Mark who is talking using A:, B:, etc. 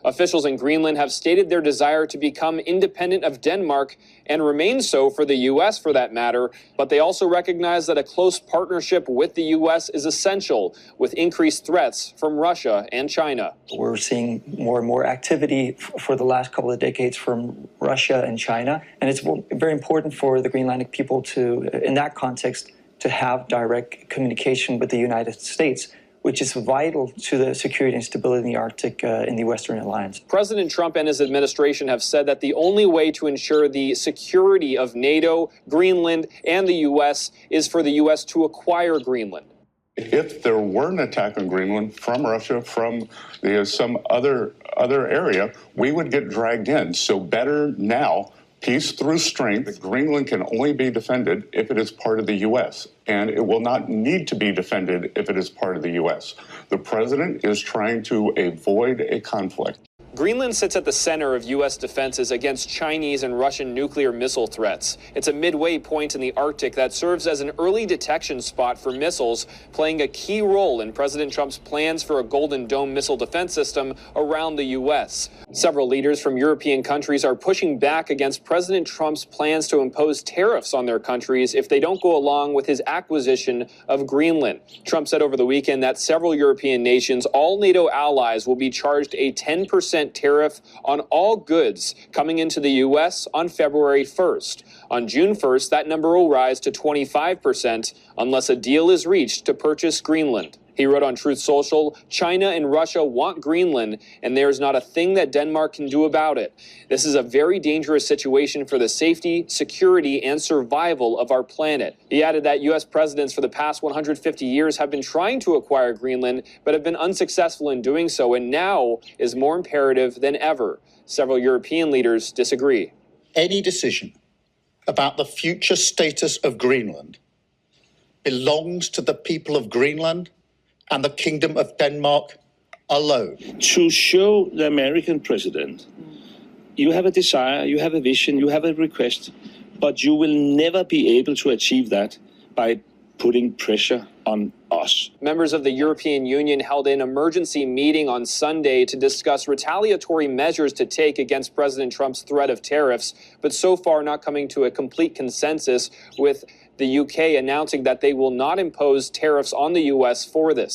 A: Officials in Greenland have stated their desire to become independent of Denmark and remain so for the U.S. for that matter, but they also recognize that a close partnership with the U.S. is essential with increased threats from Russia and China.
B: We're seeing more and more activity for the last couple of decades from Russia and China, and it's very important for the Greenlandic people to, in that context, to have direct communication with the United States, which is vital to the security and stability in the Arctic in the Western Alliance.
A: President Trump and his administration have said that the only way to ensure the security of NATO, Greenland, and the U.S. is for the U.S. to acquire Greenland.
C: If there were an attack on Greenland from Russia, from some other area, we would get dragged in. So better now, peace through strength. Greenland can only be defended if it is part of the U.S., and it will not need to be defended if it is part of the U.S. The president is trying to avoid a conflict.
A: Greenland sits at the center of U.S. defenses against Chinese and Russian nuclear missile threats. It's a midway point in the Arctic that serves as an early detection spot for missiles, playing a key role in President Trump's plans for a Golden Dome missile defense system around the U.S. Several leaders from European countries are pushing back against President Trump's plans to impose tariffs on their countries if they don't go along with his acquisition of Greenland. Trump said over the weekend that several European nations, all NATO allies, will be charged a 10% tariff on all goods coming into the U.S. on February 1st. On June 1st, that number will rise to 25% unless a deal is reached to purchase Greenland. He wrote on Truth Social, China and Russia want Greenland, and there's not a thing that Denmark can do about it. This is a very dangerous situation for the safety, security, and survival of our planet. He added that U.S. presidents for the past 150 years have been trying to acquire Greenland, but have been unsuccessful in doing so, and now is more imperative than ever. Several European leaders disagree.
D: Any decision about the future status of Greenland belongs to the people of Greenland and the Kingdom of Denmark alone.
E: To show the American president, you have a desire, you have a vision, you have a request, but you will never be able to achieve that by putting pressure on us.
A: Members of the European Union held an emergency meeting on Sunday to discuss retaliatory measures to take against President Trump's threat of tariffs, but so far not coming to a complete consensus, with the UK announcing that they will not impose tariffs on the U.S. for this.